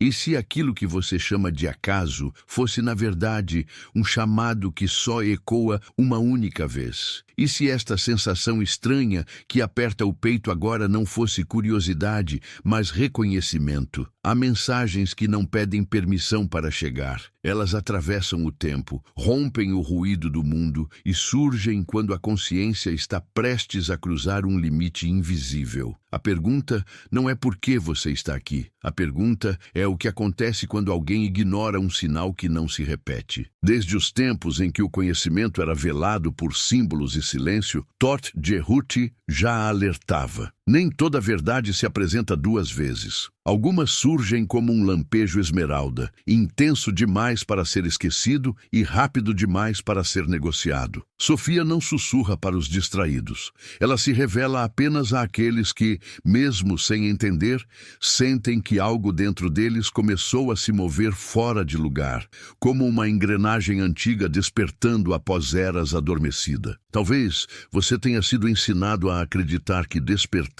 E se aquilo que você chama de acaso fosse, na verdade, um chamado que só ecoa uma única vez? E se esta sensação estranha que aperta o peito agora não fosse curiosidade, mas reconhecimento? Há mensagens que não pedem permissão para chegar. Elas atravessam o tempo, rompem o ruído do mundo e surgem quando a consciência está prestes a cruzar um limite invisível. A pergunta não é por que você está aqui. A pergunta é o que acontece quando alguém ignora um sinal que não se repete. Desde os tempos em que o conhecimento era velado por símbolos e silêncio, Todt Cehuti já alertava. Nem toda verdade se apresenta duas vezes. Algumas surgem como um lampejo esmeralda, intenso demais para ser esquecido e rápido demais para ser negociado. Sofia não sussurra para os distraídos. Ela se revela apenas àqueles que, mesmo sem entender, sentem que algo dentro deles começou a se mover fora de lugar, como uma engrenagem antiga despertando após eras adormecida. Talvez você tenha sido ensinado a acreditar que despertar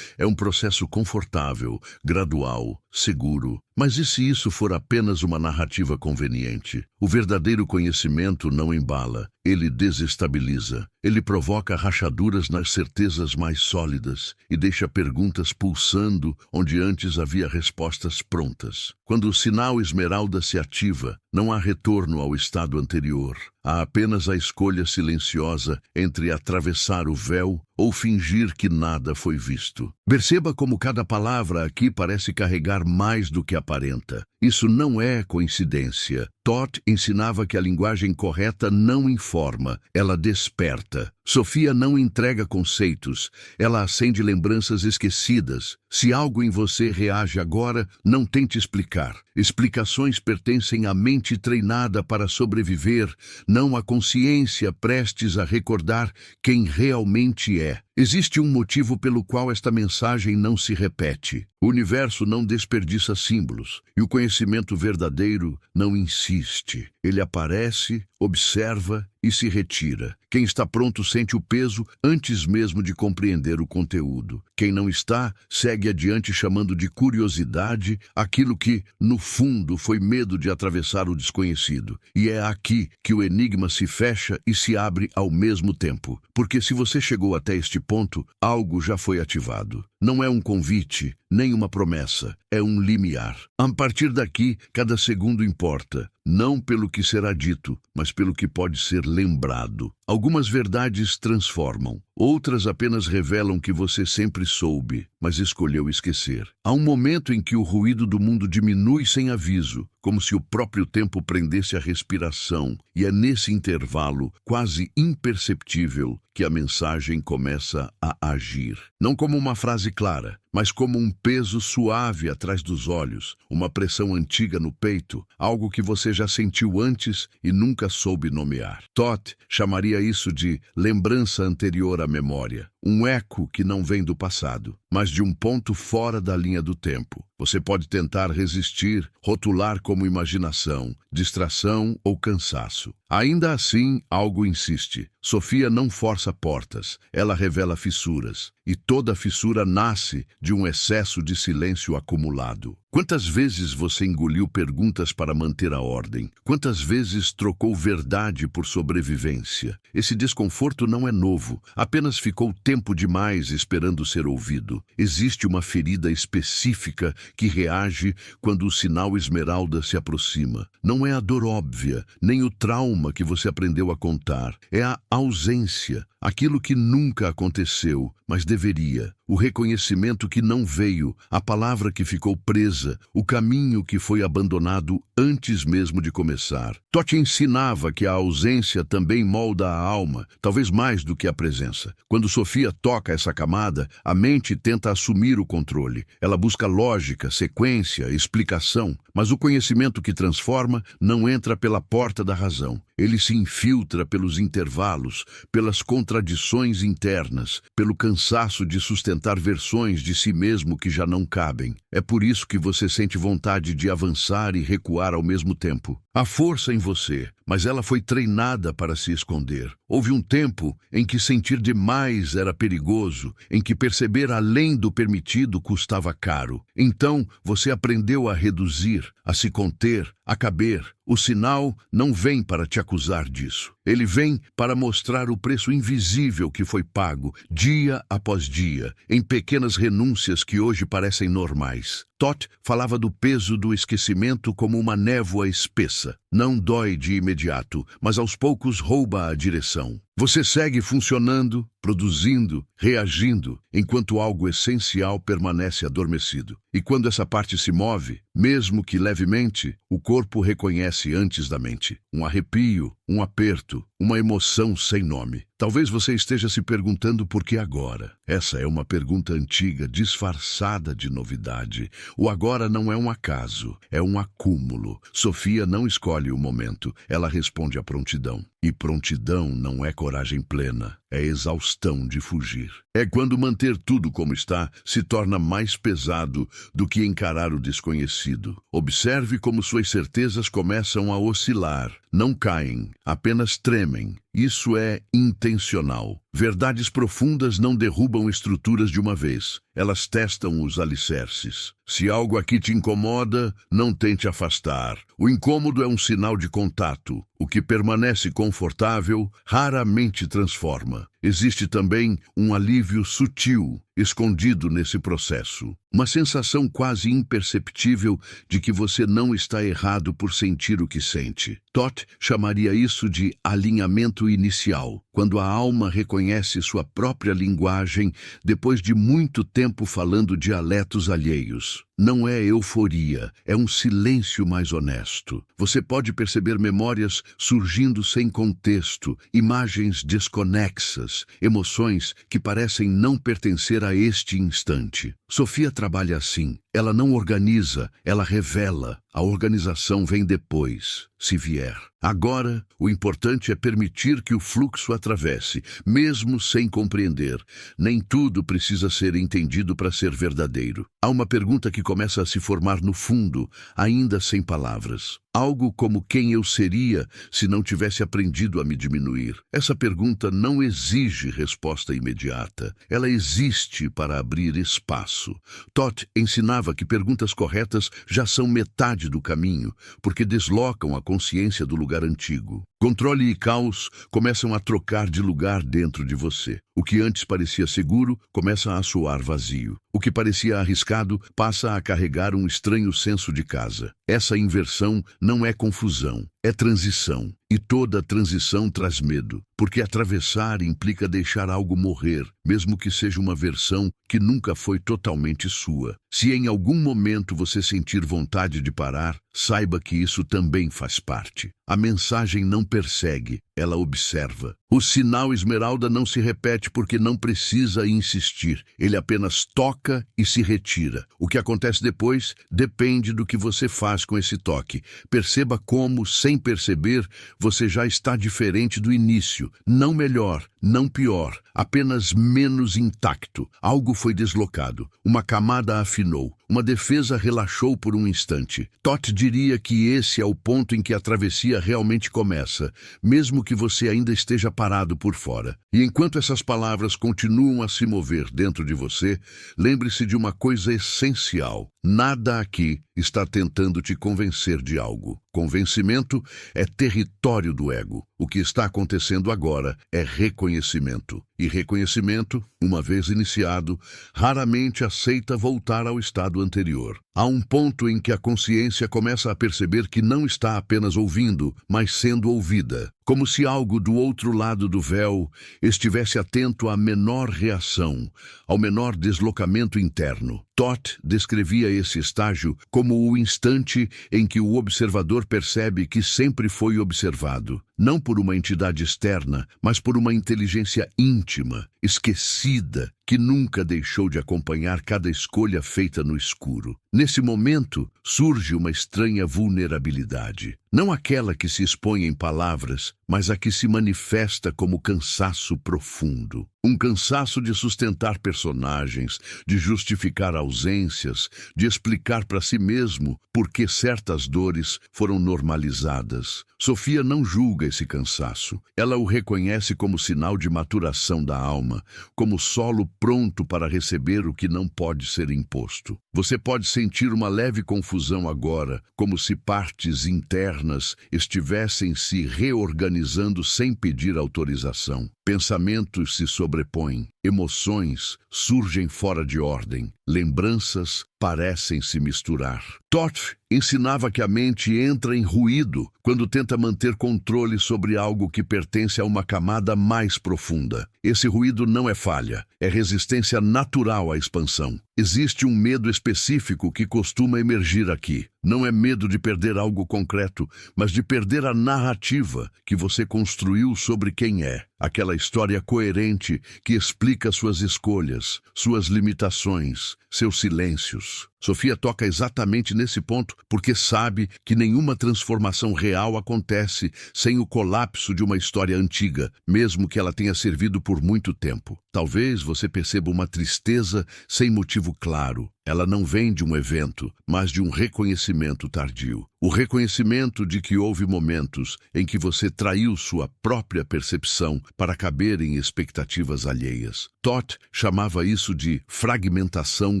é um processo confortável, gradual, seguro. Mas e se isso for apenas uma narrativa conveniente? O verdadeiro conhecimento não embala, ele desestabiliza. Ele provoca rachaduras nas certezas mais sólidas e deixa perguntas pulsando onde antes havia respostas prontas. Quando o sinal esmeralda se ativa, não há retorno ao estado anterior. Há apenas a escolha silenciosa entre atravessar o véu ou fingir que nada foi visto. Perceba como cada palavra aqui parece carregar mais do que aparenta. Isso não é coincidência. Todt ensinava que a linguagem correta não informa, ela desperta. Sofia não entrega conceitos, ela acende lembranças esquecidas. Se algo em você reage agora, não tente explicar. Explicações pertencem à mente treinada para sobreviver, não à consciência prestes a recordar quem realmente é. Existe um motivo pelo qual esta mensagem não se repete. O universo não desperdiça símbolos, e o conhecimento verdadeiro não insiste. Ele aparece, observa e se retira. Quem está pronto sente o peso antes mesmo de compreender o conteúdo. Quem não está, segue adiante chamando de curiosidade aquilo que, no fundo, foi medo de atravessar o desconhecido. E é aqui que o enigma se fecha e se abre ao mesmo tempo. Porque se você chegou até este ponto, algo já foi ativado. Não é um convite, nem uma promessa, é um limiar. A partir daqui, cada segundo importa, não pelo que será dito, mas pelo que pode ser lembrado. Algumas verdades transformam, outras apenas revelam que você sempre soube, mas escolheu esquecer. Há um momento em que o ruído do mundo diminui sem aviso, como se o próprio tempo prendesse a respiração, e é nesse intervalo, quase imperceptível, que a mensagem começa a agir. Não como uma frase clara, mas como um peso suave atrás dos olhos, uma pressão antiga no peito, algo que você já sentiu antes e nunca soube nomear. Todt chamaria isso de lembrança anterior à memória, um eco que não vem do passado, mas de um ponto fora da linha do tempo. Você pode tentar resistir, rotular como imaginação, distração ou cansaço. Ainda assim, algo insiste. Sofia não força portas, ela revela fissuras. E toda fissura nasce de um excesso de silêncio acumulado. Quantas vezes você engoliu perguntas para manter a ordem? Quantas vezes trocou verdade por sobrevivência? Esse desconforto não é novo, apenas ficou tempo demais esperando ser ouvido. Existe uma ferida específica que reage quando o sinal esmeralda se aproxima. Não é a dor óbvia, nem o trauma que você aprendeu a contar. É a ausência, aquilo que nunca aconteceu, mas deveria. O reconhecimento que não veio, a palavra que ficou presa, o caminho que foi abandonado antes mesmo de começar. Todt ensinava que a ausência também molda a alma, talvez mais do que a presença. Quando Sofia toca essa camada, a mente tenta assumir o controle. Ela busca lógica, sequência, explicação, mas o conhecimento que transforma não entra pela porta da razão. Ele se infiltra pelos intervalos, pelas contradições internas, pelo cansaço de sustentar versões de si mesmo que já não cabem. É por isso que você sente vontade de avançar e recuar ao mesmo tempo. Há força em você, mas ela foi treinada para se esconder. Houve um tempo em que sentir demais era perigoso, em que perceber além do permitido custava caro. Então, você aprendeu a reduzir, a se conter, a caber. O sinal não vem para te acusar disso. Ele vem para mostrar o preço invisível que foi pago, dia após dia, em pequenas renúncias que hoje parecem normais. Todd falava do peso do esquecimento como uma névoa espessa. Não dói de imediato, mas aos poucos rouba a direção. Você segue funcionando, produzindo, reagindo, enquanto algo essencial permanece adormecido. E quando essa parte se move, mesmo que levemente, o corpo reconhece antes da mente. Um arrepio, um aperto, uma emoção sem nome. Talvez você esteja se perguntando por que agora. Essa é uma pergunta antiga, disfarçada de novidade. O agora não é um acaso, é um acúmulo. Sofia não escolhe o momento, ela responde à prontidão. E prontidão não é coragem plena, é exaustão de fugir. É quando manter tudo como está se torna mais pesado do que encarar o desconhecido. Observe como suas certezas começam a oscilar. Não caem, apenas tremem. Isso é intencional. Verdades profundas não derrubam estruturas de uma vez. Elas testam os alicerces. Se algo aqui te incomoda, não tente afastar. O incômodo é um sinal de contato. O que permanece confortável raramente transforma. Existe também um alívio sutil, escondido nesse processo. Uma sensação quase imperceptível de que você não está errado por sentir o que sente. Todd chamaria isso de alinhamento inicial, quando a alma reconhece sua própria linguagem depois de muito tempo falando dialetos alheios. Não é euforia, é um silêncio mais honesto. Você pode perceber memórias surgindo sem contexto, imagens desconexas, emoções que parecem não pertencer a este instante. Sofia trabalha assim. Ela não organiza, ela revela. A organização vem depois, se vier. Agora, o importante é permitir que o fluxo atravesse, mesmo sem compreender. Nem tudo precisa ser entendido para ser verdadeiro. Há uma pergunta que começa a se formar no fundo, ainda sem palavras. Algo como quem eu seria se não tivesse aprendido a me diminuir. Essa pergunta não exige resposta imediata. Ela existe para abrir espaço. Todd ensinava que perguntas corretas já são metade do caminho, porque deslocam a consciência do lugar antigo. Controle e caos começam a trocar de lugar dentro de você. O que antes parecia seguro começa a soar vazio. O que parecia arriscado passa a carregar um estranho senso de casa. Essa inversão não é confusão, é transição. E toda transição traz medo, porque atravessar implica deixar algo morrer, mesmo que seja uma versão que nunca foi totalmente sua. Se em algum momento você sentir vontade de parar, saiba que isso também faz parte. A mensagem não persegue, ela observa. O sinal esmeralda não se repete porque não precisa insistir. Ele apenas toca e se retira. O que acontece depois depende do que você faz com esse toque. Perceba como, sem perceber, você já está diferente do início. Não melhor, não pior, apenas menos intacto. Algo foi deslocado. Uma camada afinou. Uma defesa relaxou por um instante. Todd diria que esse é o ponto em que a travessia realmente começa, mesmo que você ainda esteja parado por fora. E enquanto essas palavras continuam a se mover dentro de você, lembre-se de uma coisa essencial. Nada aqui está tentando te convencer de algo. Convencimento é território do ego. O que está acontecendo agora é reconhecimento. E reconhecimento, uma vez iniciado, raramente aceita voltar ao estado anterior. Há um ponto em que a consciência começa a perceber que não está apenas ouvindo, mas sendo ouvida. Como se algo do outro lado do véu estivesse atento à menor reação, ao menor deslocamento interno. Todd descrevia esse estágio como o instante em que o observador percebe que sempre foi observado, não por uma entidade externa, mas por uma inteligência íntima, esquecida, que nunca deixou de acompanhar cada escolha feita no escuro. Nesse momento, surge uma estranha vulnerabilidade. Não aquela que se expõe em palavras, mas a que se manifesta como cansaço profundo. Um cansaço de sustentar personagens, de justificar ausências, de explicar para si mesmo por que certas dores foram normalizadas. Sofia não julga esse cansaço. Ela o reconhece como sinal de maturação da alma, como solo pronto para receber o que não pode ser imposto. Você pode sentir uma leve confusão agora, como se partes internas estivessem se reorganizando sem pedir autorização. Pensamentos se sobrepõem, emoções surgem fora de ordem, lembranças parecem se misturar. Toth ensinava que a mente entra em ruído quando tenta manter controle sobre algo que pertence a uma camada mais profunda. Esse ruído não é falha, é resistência natural à expansão. Existe um medo específico que costuma emergir aqui. Não é medo de perder algo concreto, mas de perder a narrativa que você construiu sobre quem é. Aquela história coerente que explica suas escolhas, suas limitações, seus silêncios. Sofia toca exatamente nesse ponto porque sabe que nenhuma transformação real acontece sem o colapso de uma história antiga, mesmo que ela tenha servido por muito tempo. Talvez você perceba uma tristeza sem motivo claro. Ela não vem de um evento, mas de um reconhecimento tardio. O reconhecimento de que houve momentos em que você traiu sua própria percepção para caber em expectativas alheias. Toth chamava isso de fragmentação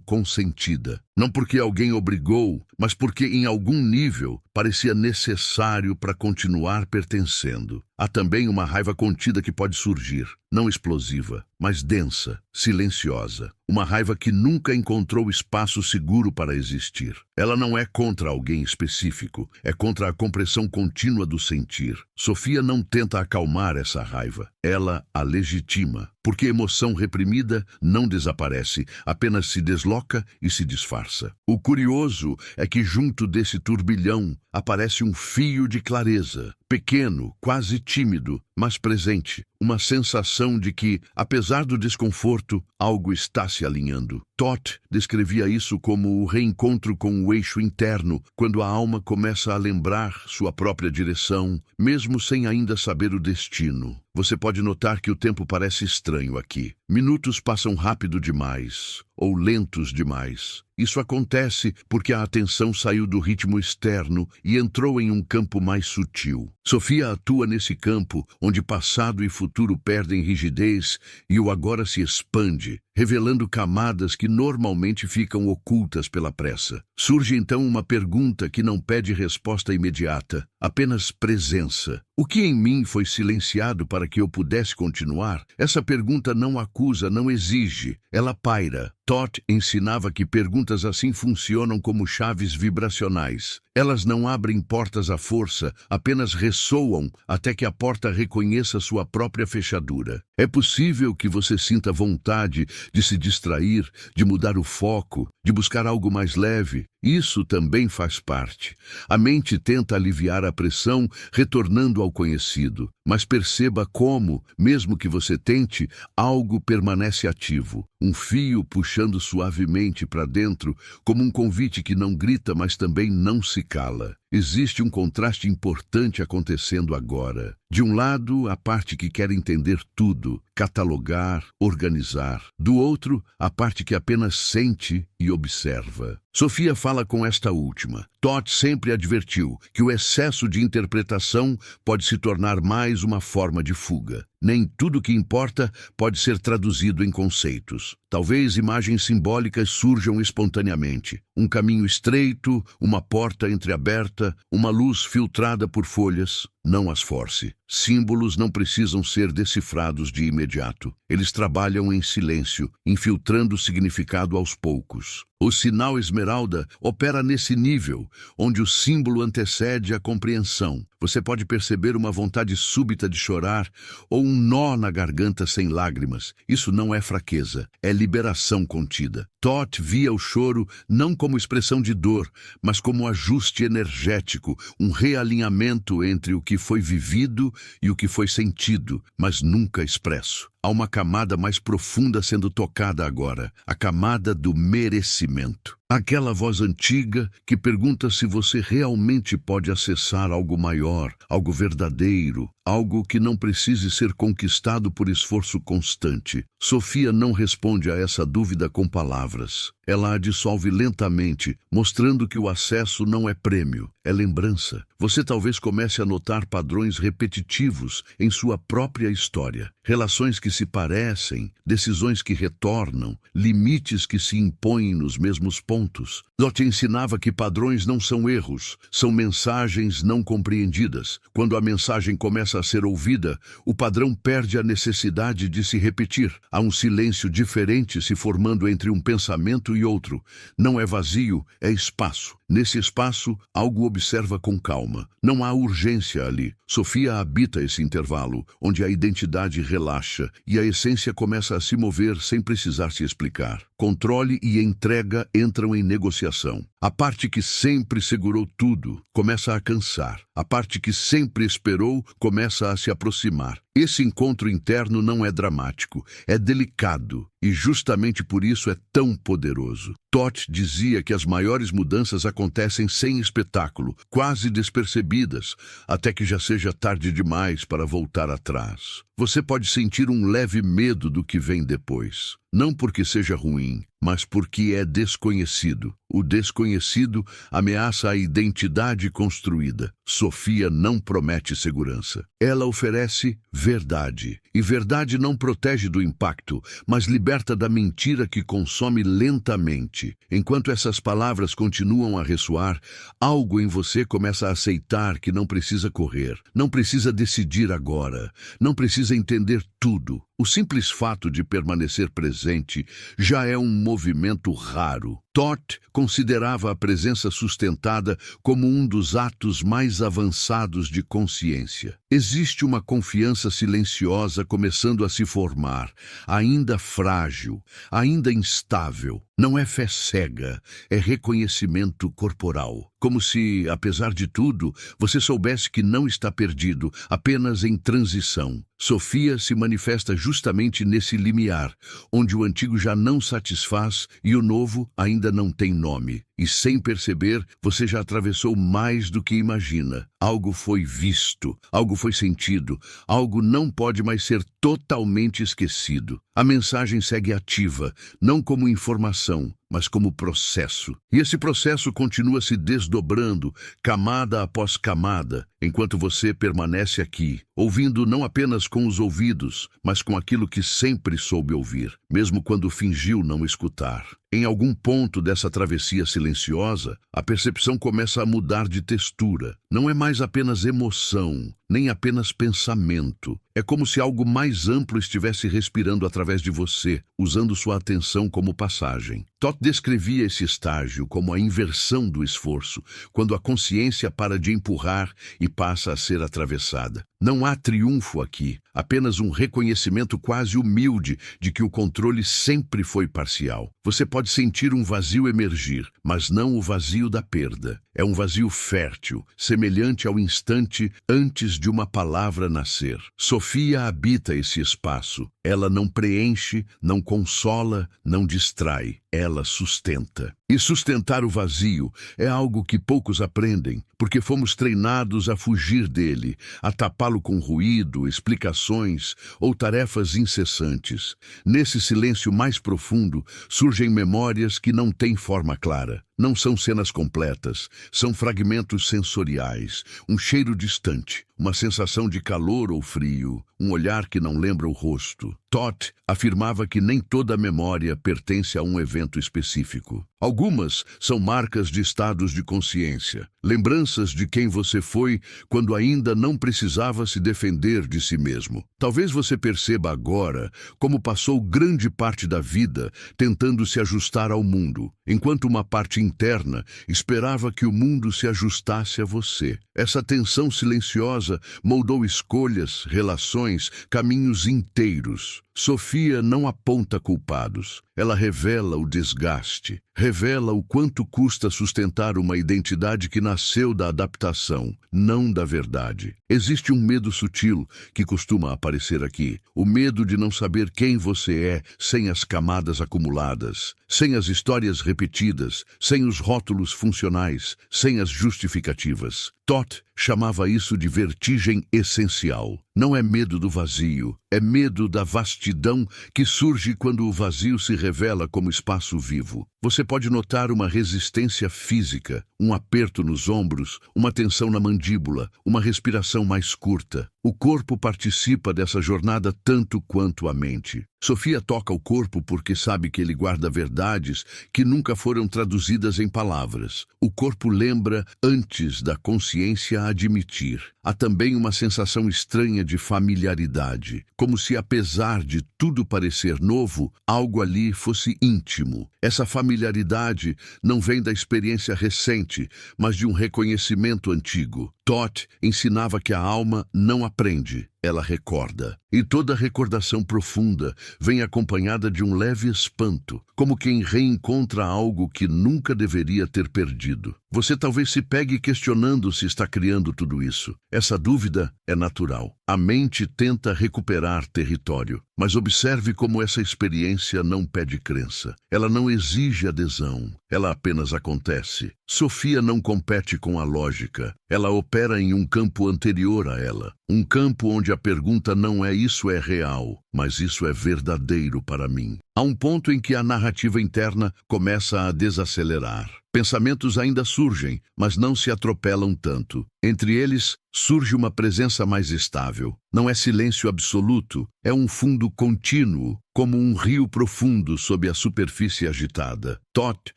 consentida. Não porque alguém obrigou, mas porque em algum nível parecia necessário para continuar pertencendo. Há também uma raiva contida que pode surgir, não explosiva, mas densa, silenciosa. Uma raiva que nunca encontrou espaço seguro para existir. Ela não é contra alguém específico, é contra a compressão contínua do sentir. Sofia não tenta acalmar essa raiva, ela a legitima. Porque emoção reprimida não desaparece, apenas se desloca e se disfarça. O curioso é que junto desse turbilhão aparece um fio de clareza, pequeno, quase tímido, mas presente. Uma sensação de que, apesar do desconforto, algo está se alinhando. Toth descrevia isso como o reencontro com o eixo interno, quando a alma começa a lembrar sua própria direção, mesmo sem ainda saber o destino. Você pode notar que o tempo parece estranho aqui. Minutos passam rápido demais, ou lentos demais. Isso acontece porque a atenção saiu do ritmo externo e entrou em um campo mais sutil. Sofia atua nesse campo onde passado e futuro perdem rigidez e o agora se expande, revelando camadas que normalmente ficam ocultas pela pressa. Surge então uma pergunta que não pede resposta imediata, apenas presença. O que em mim foi silenciado para que eu pudesse continuar? Essa pergunta não acusa, não exige, ela paira. Toth ensinava que perguntas assim funcionam como chaves vibracionais. Elas não abrem portas à força, apenas ressoam até que a porta reconheça sua própria fechadura. É possível que você sinta vontade de se distrair, de mudar o foco, de buscar algo mais leve. Isso também faz parte. A mente tenta aliviar a pressão, retornando ao conhecido. Mas perceba como, mesmo que você tente, algo permanece ativo. Um fio puxando suavemente para dentro, como um convite que não grita, mas também não se cala. Existe um contraste importante acontecendo agora. De um lado, a parte que quer entender tudo, catalogar, organizar. Do outro, a parte que apenas sente e observa. Sofia fala com esta última. Toth sempre advertiu que o excesso de interpretação pode se tornar mais uma forma de fuga. Nem tudo que importa pode ser traduzido em conceitos. Talvez imagens simbólicas surjam espontaneamente. Um caminho estreito, uma porta entreaberta, uma luz filtrada por folhas. Não as force. Símbolos não precisam ser decifrados de imediato. Eles trabalham em silêncio, infiltrando o significado aos poucos. O sinal esmeralda opera nesse nível, onde o símbolo antecede a compreensão. Você pode perceber uma vontade súbita de chorar ou um nó na garganta sem lágrimas. Isso não é fraqueza, é liberação contida. Toth via o choro não como expressão de dor, mas como ajuste energético, um realinhamento entre o que foi vivido e o que foi sentido, mas nunca expresso. Há uma camada mais profunda sendo tocada agora, a camada do merecimento. Aquela voz antiga que pergunta se você realmente pode acessar algo maior, algo verdadeiro, algo que não precise ser conquistado por esforço constante. Sofia não responde a essa dúvida com palavras. Ela a dissolve lentamente, mostrando que o acesso não é prêmio, é lembrança. Você talvez comece a notar padrões repetitivos em sua própria história. Relações que se parecem, decisões que retornam, limites que se impõem nos mesmos pontos. Dot ensinava que padrões não são erros, são mensagens não compreendidas. Quando a mensagem começa a ser ouvida, o padrão perde a necessidade de se repetir. Há um silêncio diferente se formando entre um pensamento e outro. Não é vazio, é espaço. Nesse espaço, algo observa com calma. Não há urgência ali. Sofia habita esse intervalo, onde a identidade relaxa e a essência começa a se mover sem precisar se explicar. Controle e entrega entram em negociação. A parte que sempre segurou tudo começa a cansar. A parte que sempre esperou começa a se aproximar. Esse encontro interno não é dramático, é delicado e justamente por isso é tão poderoso. Toth dizia que as maiores mudanças acontecem sem espetáculo, quase despercebidas, até que já seja tarde demais para voltar atrás. Você pode sentir um leve medo do que vem depois. Não porque seja ruim, mas porque é desconhecido. O desconhecido ameaça a identidade construída. Sofia não promete segurança. Ela oferece verdade. E verdade não protege do impacto, mas liberta da mentira que consome lentamente. Enquanto essas palavras continuam a ressoar, algo em você começa a aceitar que não precisa correr, não precisa decidir agora, não precisa entender tudo. O simples fato de permanecer presente já é um movimento raro. Toth considerava a presença sustentada como um dos atos mais avançados de consciência. Existe uma confiança silenciosa começando a se formar, ainda frágil, ainda instável. Não é fé cega, é reconhecimento corporal. Como se, apesar de tudo, você soubesse que não está perdido, apenas em transição. Sofia se manifesta justamente nesse limiar, onde o antigo já não satisfaz e o novo ainda não tem nome. E sem perceber, você já atravessou mais do que imagina. Algo foi visto, algo foi sentido, algo não pode mais ser totalmente esquecido. A mensagem segue ativa, não como informação, mas como processo. E esse processo continua se desdobrando, camada após camada, enquanto você permanece aqui, ouvindo não apenas com os ouvidos, mas com aquilo que sempre soube ouvir, mesmo quando fingiu não escutar. Em algum ponto dessa travessia silenciosa, a percepção começa a mudar de textura. Não é mais apenas emoção, nem apenas pensamento. É como se algo mais amplo estivesse respirando através de você, usando sua atenção como passagem. Toth descrevia esse estágio como a inversão do esforço, quando a consciência para de empurrar e passa a ser atravessada. Não há triunfo aqui, apenas um reconhecimento quase humilde de que o controle sempre foi parcial. Você pode sentir um vazio emergir, mas não o vazio da perda. É um vazio fértil, semelhante ao instante antes de uma palavra nascer. Sofia habita esse espaço. Ela não preenche, não consola, não distrai. Ela sustenta. E sustentar o vazio é algo que poucos aprendem, porque fomos treinados a fugir dele, a tapá-lo com ruído, explicações ou tarefas incessantes. Nesse silêncio mais profundo surgem memórias que não têm forma clara. Não são cenas completas, são fragmentos sensoriais, um cheiro distante, uma sensação de calor ou frio, um olhar que não lembra o rosto. Toth afirmava que nem toda memória pertence a um evento específico. Algumas são marcas de estados de consciência, lembranças de quem você foi quando ainda não precisava se defender de si mesmo. Talvez você perceba agora como passou grande parte da vida tentando se ajustar ao mundo, enquanto uma parte interna esperava que o mundo se ajustasse a você. Essa tensão silenciosa moldou escolhas, relações, caminhos inteiros. Sofia não aponta culpados. Ela revela o desgaste, revela o quanto custa sustentar uma identidade que nasceu da adaptação, não da verdade. Existe um medo sutil que costuma aparecer aqui, o medo de não saber quem você é sem as camadas acumuladas, sem as histórias repetidas, sem os rótulos funcionais, sem as justificativas. Toth chamava isso de vertigem essencial. Não é medo do vazio, é medo da vastidão que surge quando o vazio se revela como espaço vivo. Você pode notar uma resistência física, um aperto nos ombros, uma tensão na mandíbula, uma respiração mais curta. O corpo participa dessa jornada tanto quanto a mente. Sofia toca o corpo porque sabe que ele guarda verdades que nunca foram traduzidas em palavras. O corpo lembra antes da consciência admitir. Há também uma sensação estranha de familiaridade, como se, apesar de tudo parecer novo, algo ali fosse íntimo. Essa familiaridade não vem da experiência recente, mas de um reconhecimento antigo. Toth ensinava que a alma não aprende, ela recorda. E toda recordação profunda vem acompanhada de um leve espanto, como quem reencontra algo que nunca deveria ter perdido. Você talvez se pegue questionando se está criando tudo isso. Essa dúvida é natural. A mente tenta recuperar território, mas observe como essa experiência não pede crença. Ela não exige adesão, ela apenas acontece. Sofia não compete com a lógica. Ela opera em um campo anterior a ela. Um campo onde a pergunta não é "isso é real", mas "isso é verdadeiro para mim". Há um ponto em que a narrativa interna começa a desacelerar. Pensamentos ainda surgem, mas não se atropelam tanto. Entre eles, surge uma presença mais estável. Não é silêncio absoluto, é um fundo contínuo, como um rio profundo sob a superfície agitada. Toth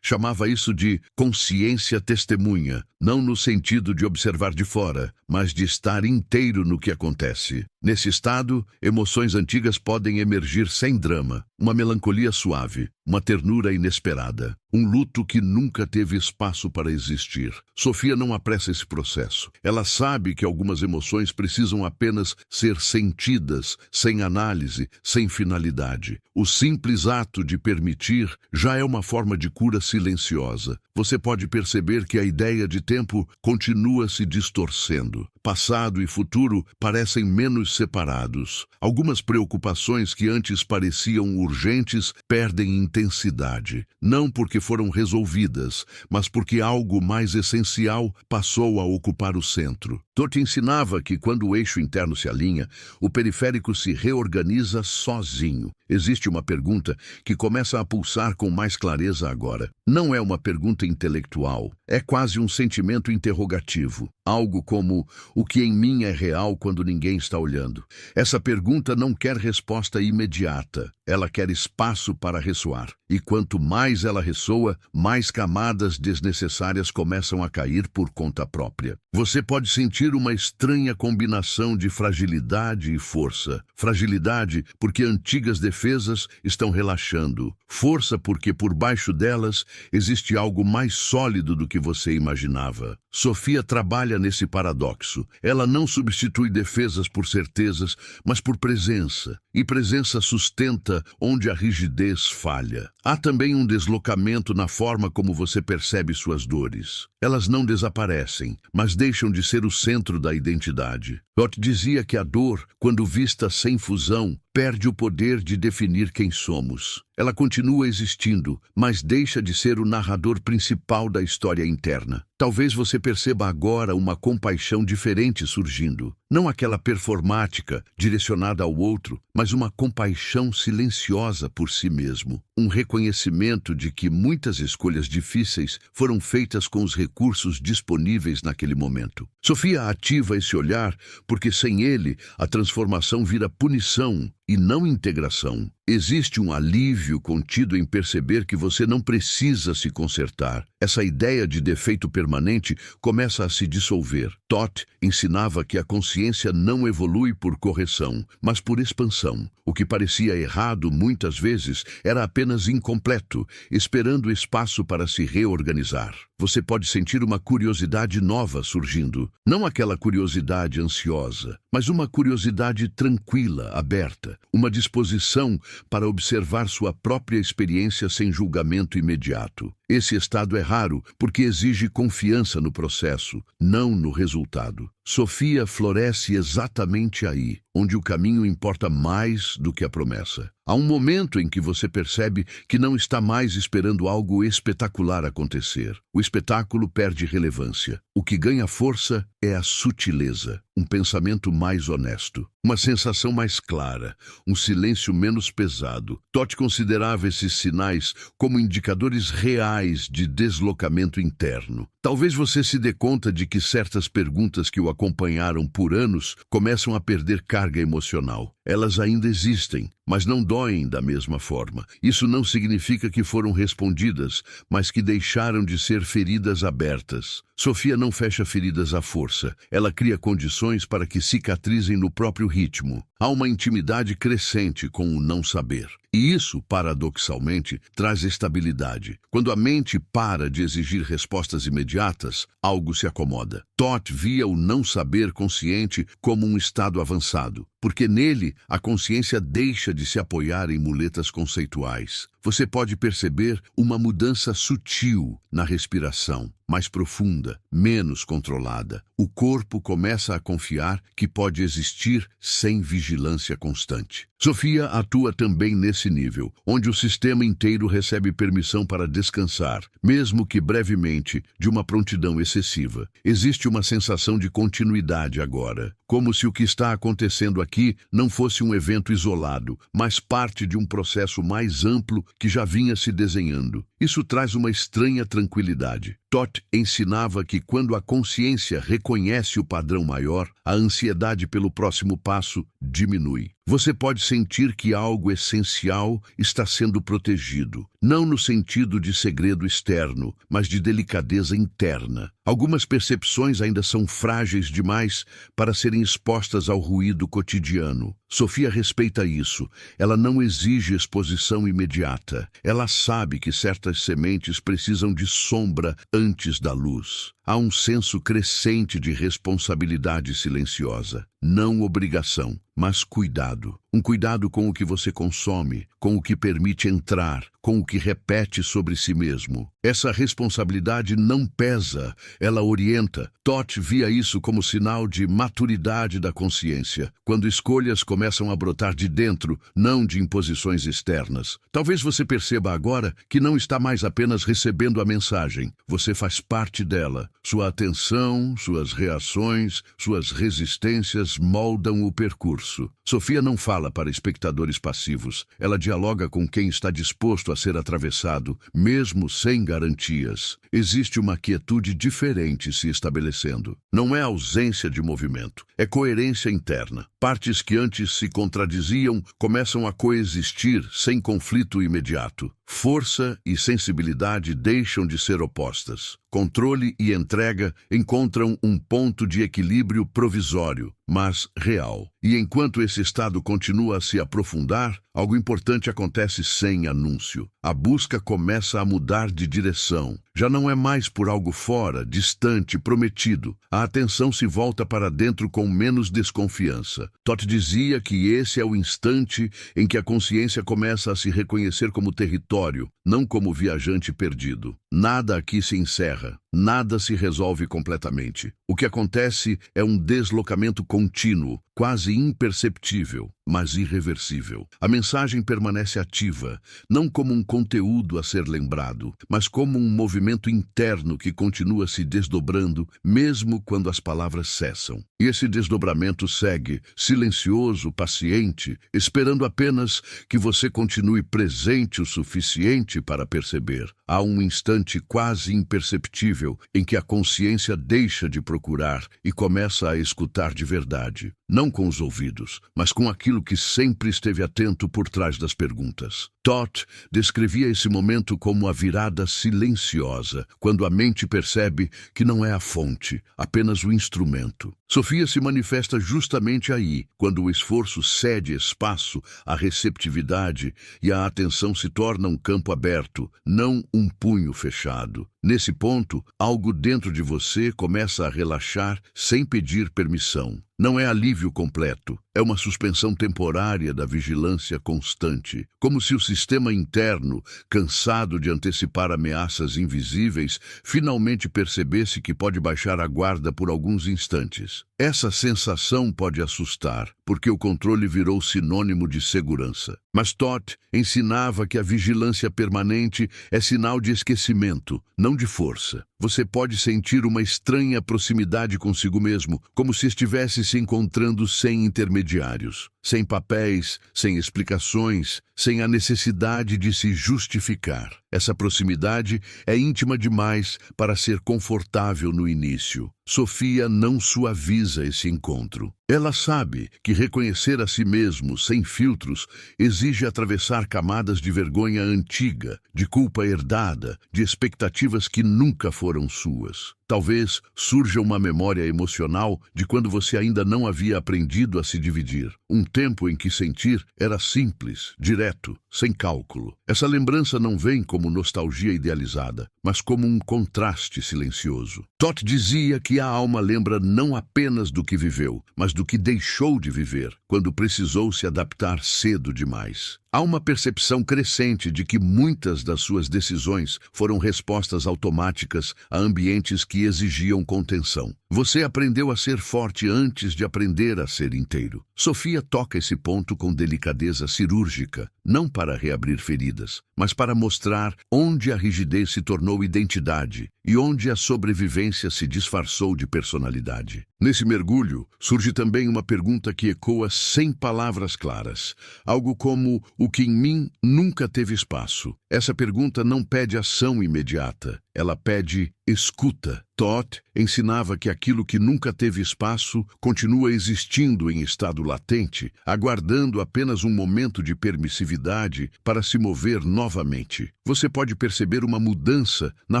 chamava isso de consciência testemunha, não no sentido de observar de fora, mas de estar inteiro no que acontece. Nesse estado, emoções antigas podem emergir sem drama, uma melancolia suave, uma ternura inesperada, um luto que nunca teve espaço para existir. Sofia não apressa esse processo. Ela sabe que algumas emoções precisam apenas ser sentidas, sem análise, sem finalidade. O simples ato de permitir já é uma forma de cura silenciosa. Você pode perceber que a ideia de tempo continua se distorcendo. Passado e futuro parecem menos separados. Algumas preocupações que antes pareciam urgentes perdem intensidade, não porque foram resolvidas, mas porque algo mais essencial passou a ocupar o centro. Toth ensinava que quando o eixo interno se alinha, o periférico se reorganiza sozinho. Existe uma pergunta que começa a pulsar com mais clareza agora. Não é uma pergunta intelectual, é quase um sentimento interrogativo. Algo como: o que em mim é real quando ninguém está olhando? Essa pergunta não quer resposta imediata. Ela quer espaço para ressoar. E quanto mais ela ressoa, mais camadas desnecessárias começam a cair por conta própria. Você pode sentir uma estranha combinação de fragilidade e força. Fragilidade porque antigas defesas estão relaxando. Força porque por baixo delas existe algo mais sólido do que você imaginava. Sofia trabalha nesse paradoxo. Ela não substitui defesas por certezas, mas por presença. E presença sustenta onde a rigidez falha. Há também um deslocamento na forma como você percebe suas dores. Elas não desaparecem, mas deixam de ser o centro da identidade. Toth dizia que a dor, quando vista sem fusão, perde o poder de definir quem somos. Ela continua existindo, mas deixa de ser o narrador principal da história interna. Talvez você perceba agora uma compaixão diferente surgindo. Não aquela performática, direcionada ao outro, mas uma compaixão silenciosa por si mesmo. Um reconhecimento de que muitas escolhas difíceis foram feitas com os recursos disponíveis naquele momento. Sofia ativa esse olhar porque sem ele a transformação vira punição e não integração. Existe um alívio contido em perceber que você não precisa se consertar. Essa ideia de defeito permanente começa a se dissolver. Toth ensinava que a consciência não evolui por correção, mas por expansão. O que parecia errado muitas vezes era apenas incompleto, esperando espaço para se reorganizar. Você pode sentir uma curiosidade nova surgindo. Não aquela curiosidade ansiosa, mas uma curiosidade tranquila, aberta. Uma disposição para observar sua própria experiência sem julgamento imediato. Esse estado é raro porque exige confiança no processo, não no resultado. Sofia floresce exatamente aí, onde o caminho importa mais do que a promessa. Há um momento em que você percebe que não está mais esperando algo espetacular acontecer. O espetáculo perde relevância. O que ganha força é a sutileza, um pensamento mais honesto, uma sensação mais clara, um silêncio menos pesado. Todd considerava esses sinais como indicadores reais de deslocamento interno. Talvez você se dê conta de que certas perguntas que o acompanharam por anos começam a perder carga emocional. Elas ainda existem, mas não doem da mesma forma. Isso não significa que foram respondidas, mas que deixaram de ser feridas abertas. Sofia não fecha feridas à força. Ela cria condições para que cicatrizem no próprio ritmo. Há uma intimidade crescente com o não saber. E isso, paradoxalmente, traz estabilidade. Quando a mente para de exigir respostas imediatas, algo se acomoda. Todd via o não saber consciente como um estado avançado, porque nele a consciência deixa de se apoiar em muletas conceituais. Você pode perceber uma mudança sutil na respiração, mais profunda, menos controlada. O corpo começa a confiar que pode existir sem vigilância constante. Sofia atua também nesse nível, onde o sistema inteiro recebe permissão para descansar, mesmo que brevemente, de uma prontidão excessiva. Existe uma sensação de continuidade agora, como se o que está acontecendo aqui não fosse um evento isolado, mas parte de um processo mais amplo que já vinha se desenhando. Isso traz uma estranha tranquilidade. Todd ensinava que quando a consciência reconhece o padrão maior, a ansiedade pelo próximo passo diminui. Você pode sentir que algo essencial está sendo protegido, não no sentido de segredo externo, mas de delicadeza interna. Algumas percepções ainda são frágeis demais para serem expostas ao ruído cotidiano. Sofia respeita isso. Ela não exige exposição imediata. Ela sabe que certas sementes precisam de sombra antes da luz. Há um senso crescente de responsabilidade silenciosa. Não obrigação, mas cuidado. Um cuidado com o que você consome, com o que permite entrar, com o que repete sobre si mesmo. Essa responsabilidade não pesa, ela orienta. Todd via isso como sinal de maturidade da consciência, quando escolhas começam a brotar de dentro, não de imposições externas. Talvez você perceba agora que não está mais apenas recebendo a mensagem, você faz parte dela. Sua atenção, suas reações, suas resistências moldam o percurso. Sofia não fala para espectadores passivos. Ela dialoga com quem está disposto a ser atravessado, mesmo sem garantias. Existe uma quietude diferente se estabelecendo. Não é ausência de movimento, é coerência interna. Partes que antes se contradiziam começam a coexistir sem conflito imediato. Força e sensibilidade deixam de ser opostas. Controle e entrega encontram um ponto de equilíbrio provisório, mas real. E enquanto esse estado continua a se aprofundar, algo importante acontece sem anúncio. A busca começa a mudar de direção. Já não é mais por algo fora, distante, prometido. A atenção se volta para dentro com menos desconfiança. Todd dizia que esse é o instante em que a consciência começa a se reconhecer como território, não como viajante perdido. Nada aqui se encerra. Nada se resolve completamente. O que acontece é um deslocamento contínuo, quase imperceptível, mas irreversível. A mensagem permanece ativa, não como um conteúdo a ser lembrado, mas como um movimento interno que continua se desdobrando, mesmo quando as palavras cessam. E esse desdobramento segue, silencioso, paciente, esperando apenas que você continue presente o suficiente para perceber. Há um instante quase imperceptível em que a consciência deixa de procurar e começa a escutar de verdade. Não com os ouvidos, mas com aquilo que sempre esteve atento por trás das perguntas. Todd descrevia esse momento como a virada silenciosa, quando a mente percebe que não é a fonte, apenas o instrumento. Sofia se manifesta justamente aí, quando o esforço cede espaço à receptividade e a atenção se torna um campo aberto, não um punho fechado. Nesse ponto, algo dentro de você começa a relaxar sem pedir permissão. Não é alívio completo, é uma suspensão temporária da vigilância constante, como se o sistema interno, cansado de antecipar ameaças invisíveis, finalmente percebesse que pode baixar a guarda por alguns instantes. Essa sensação pode assustar, porque o controle virou sinônimo de segurança. Mas Toth ensinava que a vigilância permanente é sinal de esquecimento, não de força. Você pode sentir uma estranha proximidade consigo mesmo, como se estivesse se encontrando sem intermediários, sem papéis, sem explicações, sem a necessidade de se justificar. Essa proximidade é íntima demais para ser confortável no início. Sofia não suaviza esse encontro. Ela sabe que reconhecer a si mesmo sem filtros exige atravessar camadas de vergonha antiga, de culpa herdada, de expectativas que nunca foram suas. Talvez surja uma memória emocional de quando você ainda não havia aprendido a se dividir. Um tempo em que sentir era simples, direto, sem cálculo. Essa lembrança não vem como nostalgia idealizada, mas como um contraste silencioso. Toth dizia que a alma lembra não apenas do que viveu, mas do que deixou de viver, quando precisou se adaptar cedo demais. Há uma percepção crescente de que muitas das suas decisões foram respostas automáticas a ambientes que exigiam contenção. Você aprendeu a ser forte antes de aprender a ser inteiro. Sofia toca esse ponto com delicadeza cirúrgica, não para reabrir feridas, mas para mostrar onde a rigidez se tornou identidade e onde a sobrevivência se disfarçou de personalidade. Nesse mergulho, surge também uma pergunta que ecoa sem palavras claras, algo como: o que em mim nunca teve espaço. Essa pergunta não pede ação imediata, ela pede escuta. Toth ensinava que aquilo que nunca teve espaço continua existindo em estado latente, aguardando apenas um momento de permissividade para se mover novamente. Você pode perceber uma mudança na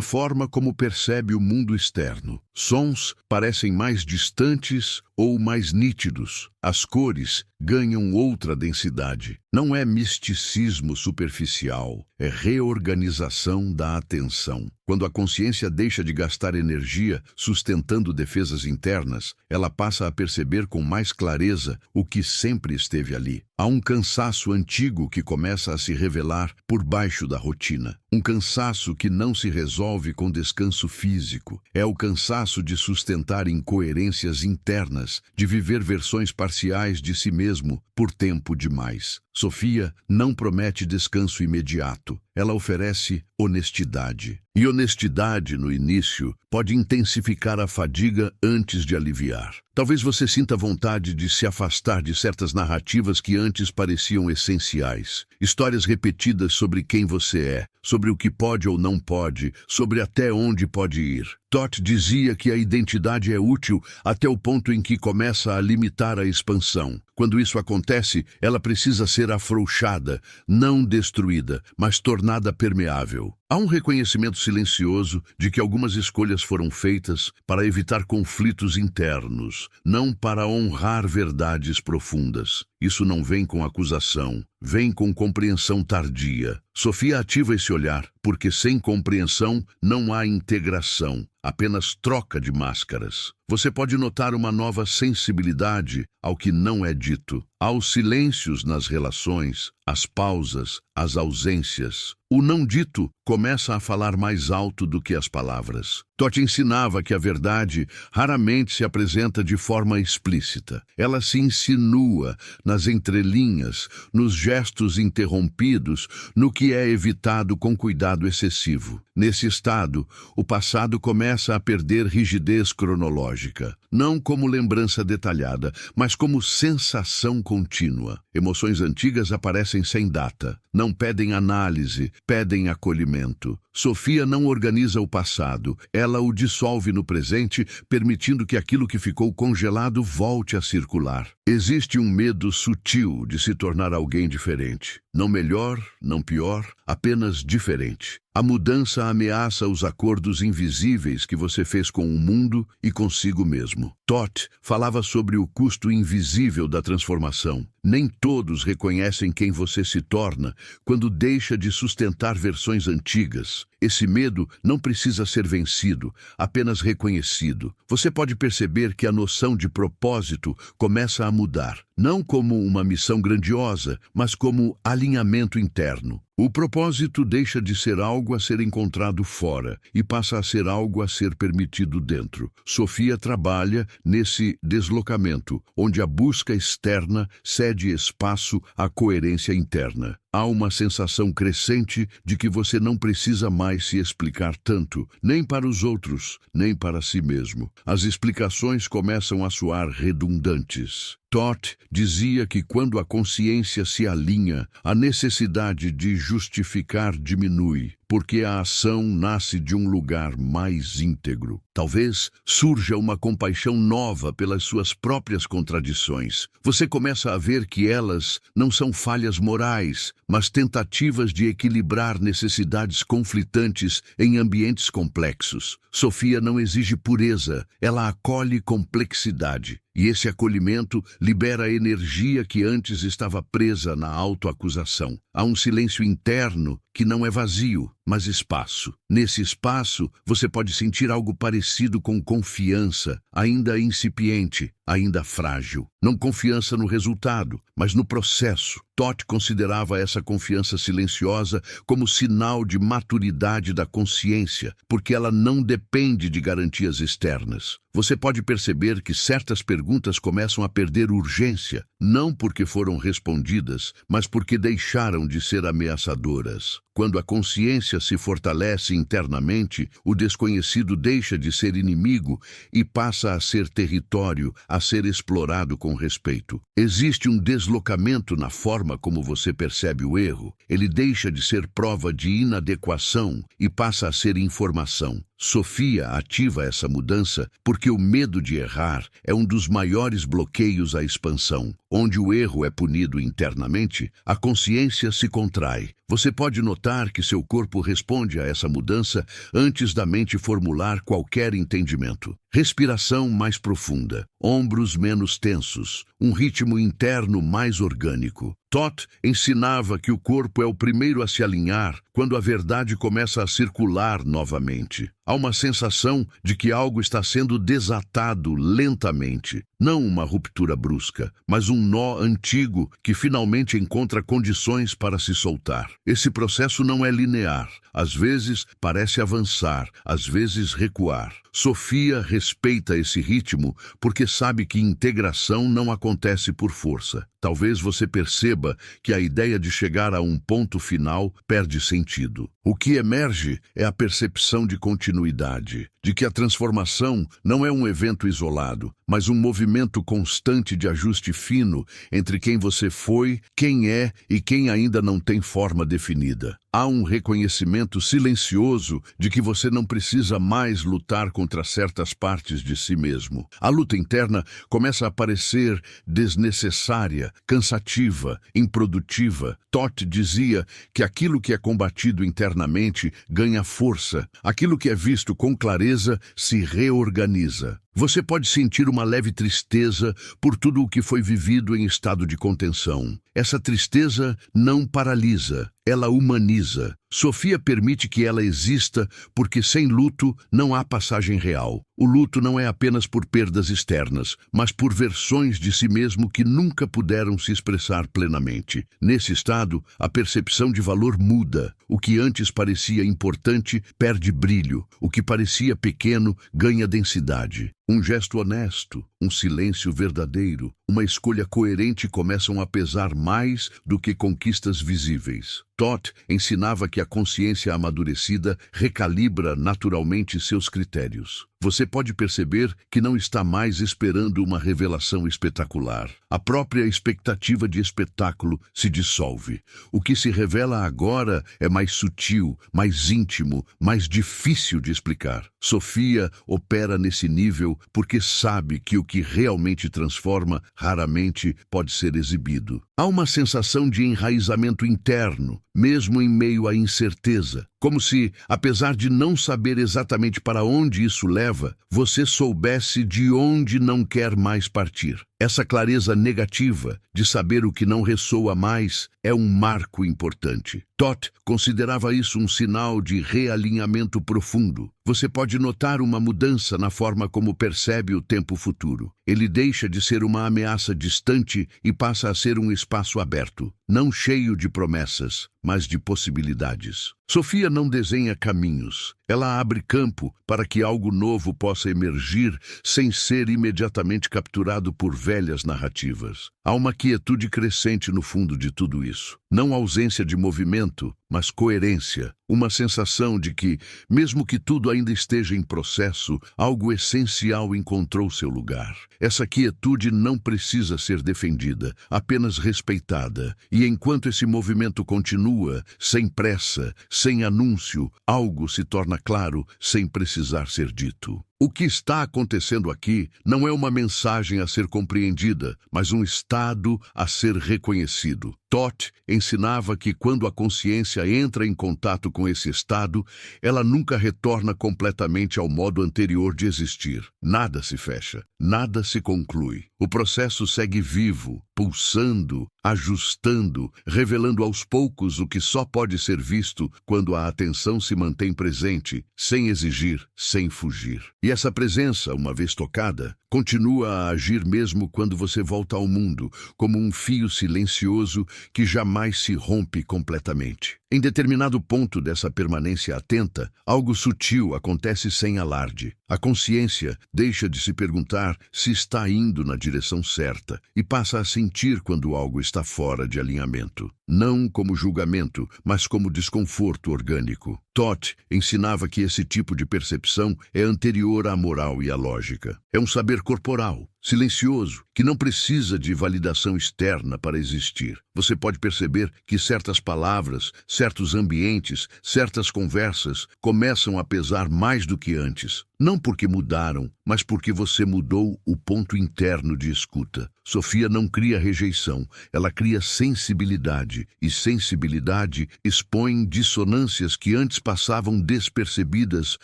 forma como percebe o mundo externo. Sons parecem mais distantes ou mais nítidos. As cores ganham outra densidade. Não é misticismo superficial, é reorganização da atenção. Quando a consciência deixa de gastar energia sustentando defesas internas, ela passa a perceber com mais clareza o que sempre esteve ali. Há um cansaço antigo que começa a se revelar por baixo da rotina. Um cansaço que não se resolve com descanso físico. É o cansaço de sustentar incoerências internas, de viver versões parciais de si mesmo por tempo demais. Sofia não promete descanso imediato. Ela oferece honestidade. E honestidade, no início, pode intensificar a fadiga antes de aliviar. Talvez você sinta vontade de se afastar de certas narrativas que antes pareciam essenciais. Histórias repetidas sobre quem você é, sobre o que pode ou não pode, sobre até onde pode ir. Toth dizia que a identidade é útil até o ponto em que começa a limitar a expansão. Quando isso acontece, ela precisa ser afrouxada, não destruída, mas tornada permeável. Há um reconhecimento silencioso de que algumas escolhas foram feitas para evitar conflitos internos, não para honrar verdades profundas. Isso não vem com acusação, vem com compreensão tardia. Sofia ativa esse olhar, porque sem compreensão não há integração, apenas troca de máscaras. Você pode notar uma nova sensibilidade ao que não é dito, aos silêncios nas relações, às pausas, às ausências. O não dito começa a falar mais alto do que as palavras. Toth ensinava que a verdade raramente se apresenta de forma explícita. Ela se insinua nas entrelinhas, nos gestos interrompidos, no que é evitado com cuidado excessivo. Nesse estado, o passado começa a perder rigidez cronológica, não como lembrança detalhada, mas como sensação contínua. Emoções antigas aparecem sem data, não pedem análise, pedem acolhimento. Sofia não organiza o passado, ela o dissolve no presente, permitindo que aquilo que ficou congelado volte a circular. Existe um medo sutil de se tornar alguém diferente. Não melhor, não pior, apenas diferente. A mudança ameaça os acordos invisíveis que você fez com o mundo e consigo mesmo. Toth falava sobre o custo invisível da transformação, Nem todos reconhecem quem você se torna quando deixa de sustentar versões antigas. Esse medo não precisa ser vencido, apenas reconhecido. Você pode perceber que a noção de propósito começa a mudar, não como uma missão grandiosa, mas como alinhamento interno. O propósito deixa de ser algo a ser encontrado fora e passa a ser algo a ser permitido dentro. Sofia trabalha nesse deslocamento, onde a busca externa cede espaço à coerência interna. Há uma sensação crescente de que você não precisa mais se explicar tanto, nem para os outros, nem para si mesmo. As explicações começam a soar redundantes. Toth dizia que quando a consciência se alinha, a necessidade de justificar diminui, porque a ação nasce de um lugar mais íntegro. Talvez surja uma compaixão nova pelas suas próprias contradições. Você começa a ver que elas não são falhas morais, mas tentativas de equilibrar necessidades conflitantes em ambientes complexos. Sofia não exige pureza, ela acolhe complexidade. E esse acolhimento libera a energia que antes estava presa na autoacusação. Há um silêncio interno que não é vazio, mas espaço. Nesse espaço, você pode sentir algo parecido com confiança, ainda incipiente, ainda frágil. Não confiança no resultado, mas no processo. Toth considerava essa confiança silenciosa como sinal de maturidade da consciência, porque ela não depende de garantias externas. Você pode perceber que certas perguntas começam a perder urgência, não porque foram respondidas, mas porque deixaram de ser ameaçadoras. Quando a consciência se fortalece internamente, o desconhecido deixa de ser inimigo e passa a ser território, a ser explorado com respeito. Existe um deslocamento na forma como você percebe o erro. Ele deixa de ser prova de inadequação e passa a ser informação. Sofia ativa essa mudança porque o medo de errar é um dos maiores bloqueios à expansão. Onde o erro é punido internamente, a consciência se contrai. Você pode notar que seu corpo responde a essa mudança antes da mente formular qualquer entendimento. Respiração mais profunda, ombros menos tensos, um ritmo interno mais orgânico. Toth ensinava que o corpo é o primeiro a se alinhar quando a verdade começa a circular novamente. Há uma sensação de que algo está sendo desatado lentamente. Não uma ruptura brusca, mas um nó antigo que finalmente encontra condições para se soltar. Esse processo não é linear. Às vezes parece avançar, às vezes recuar. Sofia respeita esse ritmo porque sabe que integração não acontece por força. Talvez você perceba que a ideia de chegar a um ponto final perde sentido. O que emerge é a percepção de continuidade, de que a transformação não é um evento isolado, mas um movimento constante de ajuste fino entre quem você foi, quem é e quem ainda não tem forma definida. Há um reconhecimento silencioso de que você não precisa mais lutar contra certas partes de si mesmo. A luta interna começa a parecer desnecessária, cansativa, improdutiva. Toth dizia que aquilo que é combatido internamente ganha força, aquilo que é visto com clareza se reorganiza. Você pode sentir uma leve tristeza por tudo o que foi vivido em estado de contenção. Essa tristeza não paralisa, ela humaniza. Sofia permite que ela exista porque sem luto não há passagem real. O luto não é apenas por perdas externas, mas por versões de si mesmo que nunca puderam se expressar plenamente. Nesse estado, a percepção de valor muda. O que antes parecia importante perde brilho. O que parecia pequeno ganha densidade. Um gesto honesto, um silêncio verdadeiro, uma escolha coerente começam a pesar mais do que conquistas visíveis. Toth ensinava que a consciência amadurecida recalibra naturalmente seus critérios. Você pode perceber que não está mais esperando uma revelação espetacular. A própria expectativa de espetáculo se dissolve. O que se revela agora é mais sutil, mais íntimo, mais difícil de explicar. Sofia opera nesse nível porque sabe que o que realmente transforma raramente pode ser exibido. Há uma sensação de enraizamento interno, mesmo em meio à incerteza, Como se, apesar de não saber exatamente para onde isso leva, você soubesse de onde não quer mais partir. Essa clareza negativa de saber o que não ressoa mais é um marco importante. Toth considerava isso um sinal de realinhamento profundo. Você pode notar uma mudança na forma como percebe o tempo futuro. Ele deixa de ser uma ameaça distante e passa a ser um espaço aberto, não cheio de promessas, mas de possibilidades. Sofia não desenha caminhos. Ela abre campo para que algo novo possa emergir sem ser imediatamente capturado por velhas narrativas. Há uma quietude crescente no fundo de tudo isso. Não ausência de movimento, mas coerência. Uma sensação de que, mesmo que tudo ainda esteja em processo, algo essencial encontrou seu lugar. Essa quietude não precisa ser defendida, apenas respeitada. E enquanto esse movimento continua, sem pressa, sem anúncio, algo se torna claro sem precisar ser dito. O que está acontecendo aqui não é uma mensagem a ser compreendida, mas um estado a ser reconhecido. Toth ensinava que quando a consciência entra em contato com esse estado, ela nunca retorna completamente ao modo anterior de existir. Nada se fecha, nada se conclui. O processo segue vivo, pulsando, ajustando, revelando aos poucos o que só pode ser visto quando a atenção se mantém presente, sem exigir, sem fugir. E essa presença, uma vez tocada, continua a agir mesmo quando você volta ao mundo, como um fio silencioso que jamais se rompe completamente. Em determinado ponto dessa permanência atenta, algo sutil acontece sem alarde. A consciência deixa de se perguntar se está indo na direção certa e passa a sentir quando algo está fora de alinhamento. Não como julgamento, mas como desconforto orgânico. Toth ensinava que esse tipo de percepção é anterior à moral e à lógica. É um saber corporal, silencioso, que não precisa de validação externa para existir. Você pode perceber que certas palavras, certos ambientes, certas conversas começam a pesar mais do que antes. Não porque mudaram, mas porque você mudou o ponto interno de escuta. Sofia não cria rejeição, ela cria sensibilidade, e sensibilidade expõe dissonâncias que antes passavam despercebidas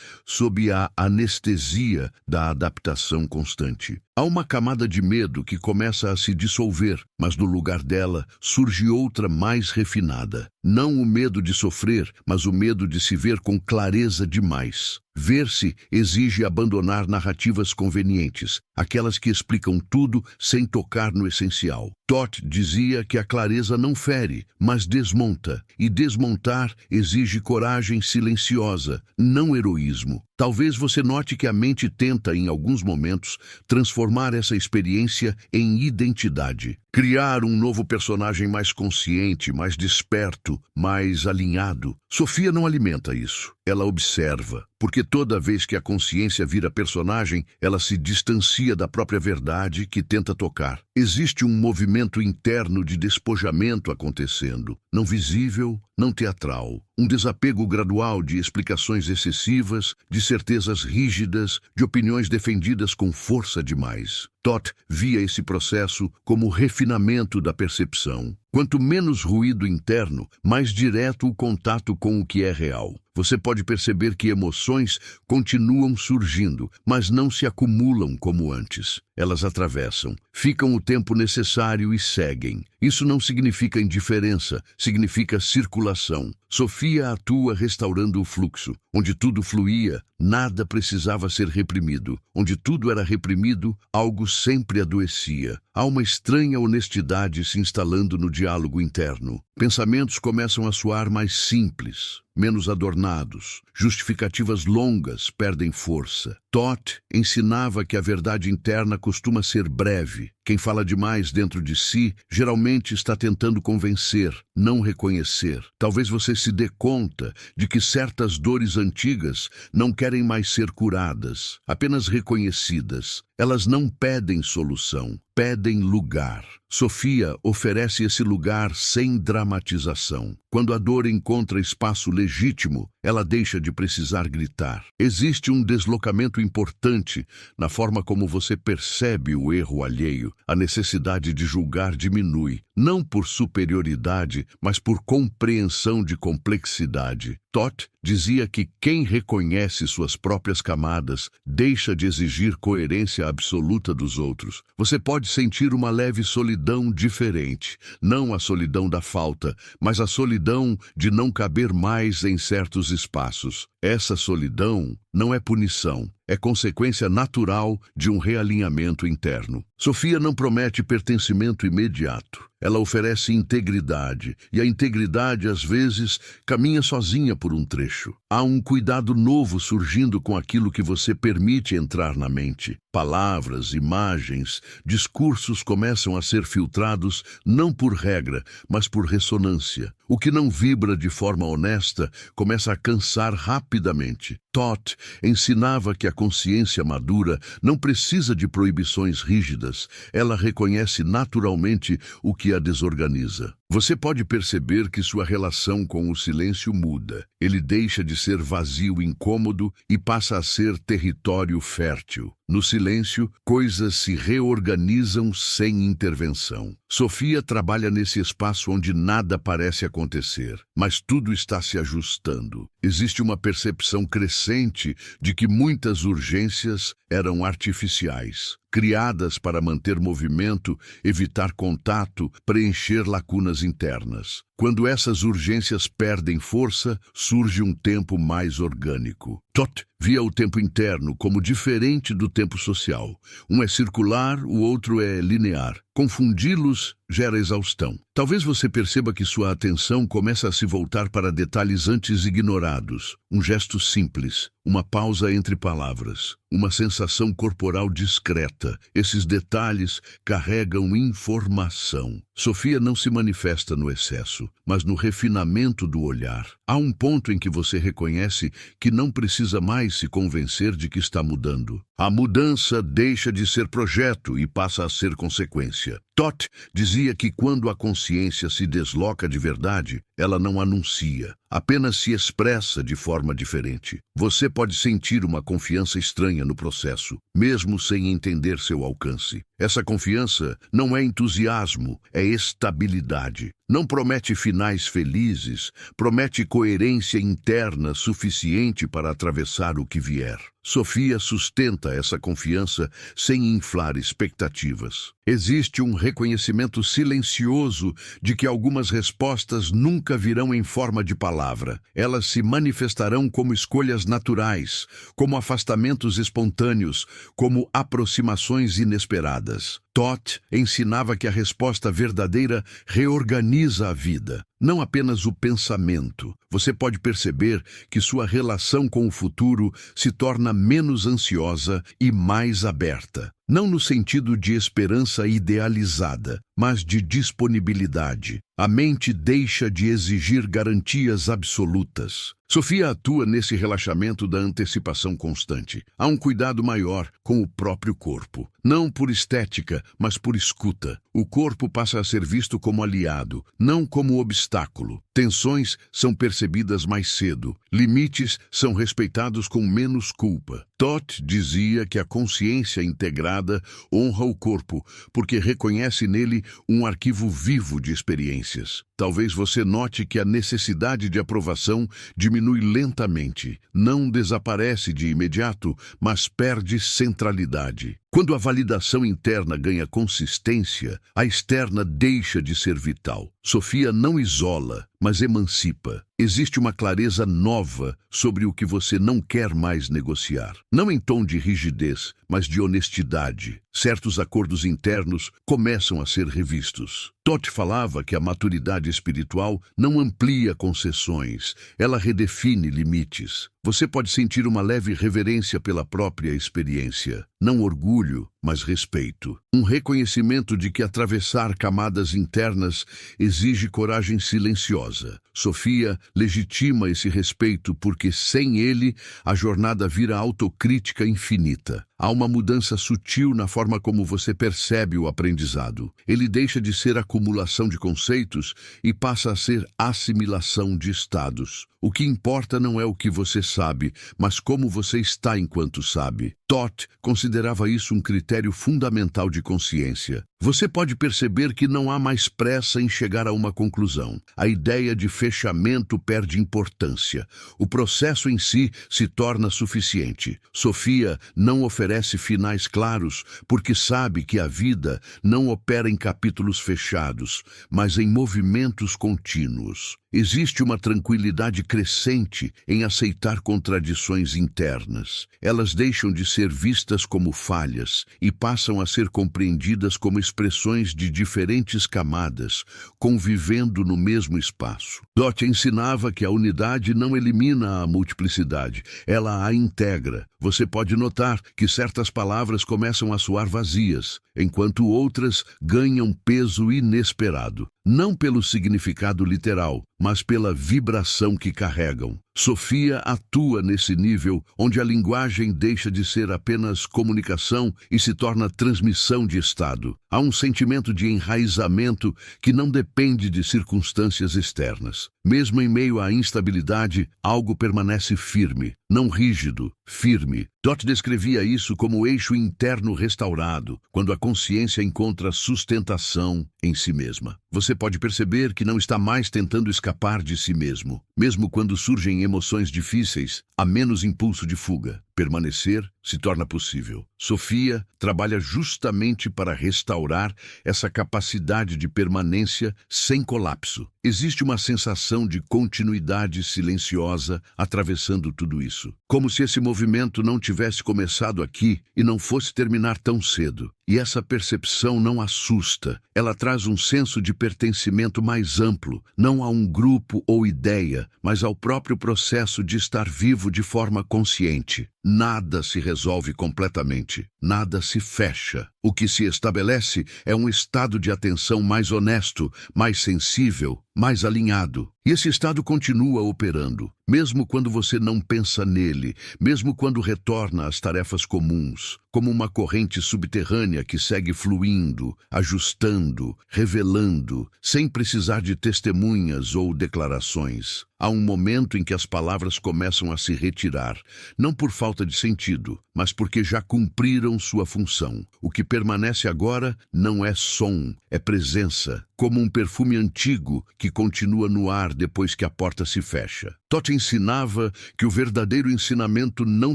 sob a anestesia da adaptação constante. Há uma camada de medo que começa a se dissolver, mas no lugar dela surge outra mais refinada. Não o medo de sofrer, mas o medo de se ver com clareza demais. Ver-se exige abandonar narrativas convenientes, aquelas que explicam tudo sem tocar no essencial. Toth dizia que a clareza não fere, mas desmonta, e desmontar exige coragem silenciosa, não heroísmo. Talvez você note que a mente tenta, em alguns momentos, transformar essa experiência em identidade. Criar um novo personagem mais consciente, mais desperto, mais alinhado. Sofia não alimenta isso. Ela observa, porque toda vez que a consciência vira personagem, ela se distancia da própria verdade que tenta tocar. Existe um movimento interno de despojamento acontecendo, não visível, não teatral. Um desapego gradual de explicações excessivas, de certezas rígidas, de opiniões defendidas com força demais. Toth via esse processo como refinamento da percepção. Quanto menos ruído interno, mais direto o contato com o que é real. Você pode perceber que emoções continuam surgindo, mas não se acumulam como antes. Elas atravessam, ficam o tempo necessário e seguem. Isso não significa indiferença, significa circulação. Sofia atua restaurando o fluxo. Onde tudo fluía, nada precisava ser reprimido. Onde tudo era reprimido, algo sempre adoecia. Há uma estranha honestidade se instalando no diálogo interno. Pensamentos começam a soar mais simples, menos adornados. Justificativas longas perdem força. Toth ensinava que a verdade interna costuma ser breve. Quem fala demais dentro de si geralmente está tentando convencer, não reconhecer. Talvez você se dê conta de que certas dores antigas não querem mais ser curadas, apenas reconhecidas. Elas não pedem solução, pedem lugar. Sofia oferece esse lugar sem dramatização. Quando a dor encontra espaço legítimo, ela deixa de precisar gritar. Existe um deslocamento importante na forma como você percebe o erro alheio. A necessidade de julgar diminui, não por superioridade, mas por compreensão de complexidade. Todd dizia que quem reconhece suas próprias camadas deixa de exigir coerência absoluta dos outros. Você pode sentir uma leve solidão diferente, não a solidão da falta, mas a solidão de não caber mais em certos espaços. Essa solidão não é punição, é consequência natural de um realinhamento interno. Sofia não promete pertencimento imediato. Ela oferece integridade, e a integridade, às vezes, caminha sozinha por um trecho. Há um cuidado novo surgindo com aquilo que você permite entrar na mente. Palavras, imagens, discursos começam a ser filtrados não por regra, mas por ressonância. O que não vibra de forma honesta começa a cansar rapidamente. Todd ensinava que a consciência madura não precisa de proibições rígidas. Ela reconhece naturalmente o que a desorganiza. Você pode perceber que sua relação com o silêncio muda. Ele deixa de ser vazio incômodo e passa a ser território fértil. No silêncio, coisas se reorganizam sem intervenção. Sofia trabalha nesse espaço onde nada parece acontecer, mas tudo está se ajustando. Existe uma percepção crescente de que muitas urgências eram artificiais, criadas para manter movimento, evitar contato, preencher lacunas internas. Quando essas urgências perdem força, surge um tempo mais orgânico. Todd via o tempo interno como diferente do tempo social. Um é circular, o outro é linear. Confundi-los gera exaustão. Talvez você perceba que sua atenção começa a se voltar para detalhes antes ignorados. Um gesto simples, uma pausa entre palavras, uma sensação corporal discreta. Esses detalhes carregam informação. Sofia não se manifesta no excesso, mas no refinamento do olhar. Há um ponto em que você reconhece que não precisa mais se convencer de que está mudando. A mudança deixa de ser projeto e passa a ser consequência. Todd dizia que quando a consciência se desloca de verdade, ela não anuncia, apenas se expressa de forma diferente. Você pode sentir uma confiança estranha no processo, mesmo sem entender seu alcance. Essa confiança não é entusiasmo, é estabilidade. Não promete finais felizes, promete coerência interna suficiente para atravessar o que vier. Sofia sustenta essa confiança sem inflar expectativas. Existe um reconhecimento silencioso de que algumas respostas nunca virão em forma de palavra. Elas se manifestarão como escolhas naturais, como afastamentos espontâneos, como aproximações inesperadas. Todd ensinava que a resposta verdadeira reorganiza a vida, não apenas o pensamento. Você pode perceber que sua relação com o futuro se torna menos ansiosa e mais aberta. Não no sentido de esperança idealizada, mas de disponibilidade. A mente deixa de exigir garantias absolutas. Sofia atua nesse relaxamento da antecipação constante. Há um cuidado maior com o próprio corpo. Não por estética, mas por escuta. O corpo passa a ser visto como aliado, não como obstáculo. Tensões são percebidas mais cedo. Limites são respeitados com menos culpa. Todd dizia que a consciência integrada honra o corpo, porque reconhece nele um arquivo vivo de experiências. Talvez você note que a necessidade de aprovação diminui lentamente. Não desaparece de imediato, mas perde centralidade. Quando a validação interna ganha consistência, a externa deixa de ser vital. Sofia não isola, mas emancipa. Existe uma clareza nova sobre o que você não quer mais negociar. Não em tom de rigidez, mas de honestidade. Certos acordos internos começam a ser revistos. Todd falava que a maturidade espiritual não amplia concessões, ela redefine limites. Você pode sentir uma leve reverência pela própria experiência. Não orgulho, mas respeito. Um reconhecimento de que atravessar camadas internas exige coragem silenciosa. Sofia legitima esse respeito porque, sem ele, a jornada vira autocrítica infinita. Há uma mudança sutil na forma como você percebe o aprendizado. Ele deixa de ser acumulação de conceitos e passa a ser assimilação de estados. O que importa não é o que você sabe, mas como você está enquanto sabe. Todd considerava isso um critério fundamental de consciência. Você pode perceber que não há mais pressa em chegar a uma conclusão. A ideia de fechamento perde importância. O processo em si se torna suficiente. Sofia não oferece finais claros, porque sabe que a vida não opera em capítulos fechados, mas em movimentos contínuos. Existe uma tranquilidade crescente em aceitar contradições internas. Elas deixam de ser vistas como falhas e passam a ser compreendidas como expressões de diferentes camadas, convivendo no mesmo espaço. Dot ensinava que a unidade não elimina a multiplicidade, ela a integra. Você pode notar que certas palavras começam a soar vazias, enquanto outras ganham peso inesperado. Não pelo significado literal, mas pela vibração que carregam. Sofia atua nesse nível onde a linguagem deixa de ser apenas comunicação e se torna transmissão de estado. Há um sentimento de enraizamento que não depende de circunstâncias externas. Mesmo em meio à instabilidade, algo permanece firme, não rígido, firme. Dot descrevia isso como o eixo interno restaurado, quando a consciência encontra sustentação em si mesma. Você pode perceber que não está mais tentando escapar de si mesmo. Mesmo quando surgem emoções difíceis, há menos impulso de fuga. Permanecer se torna possível. Sofia trabalha justamente para restaurar essa capacidade de permanência sem colapso. Existe uma sensação de continuidade silenciosa atravessando tudo isso. Como se esse movimento não tivesse começado aqui e não fosse terminar tão cedo. E essa percepção não assusta. Ela traz um senso de pertencimento mais amplo, não a um grupo ou ideia, mas ao próprio processo de estar vivo de forma consciente. Nada se resolve completamente, nada se fecha. O que se estabelece é um estado de atenção mais honesto, mais sensível, mais alinhado. E esse estado continua operando, mesmo quando você não pensa nele, mesmo quando retorna às tarefas comuns, como uma corrente subterrânea que segue fluindo, ajustando, revelando, sem precisar de testemunhas ou declarações. Há um momento em que as palavras começam a se retirar, não por falta de sentido, mas porque já cumpriram sua função. O que permanece agora não é som, é presença, como um perfume antigo que continua no ar depois que a porta se fecha. Todd ensinava que o verdadeiro ensinamento não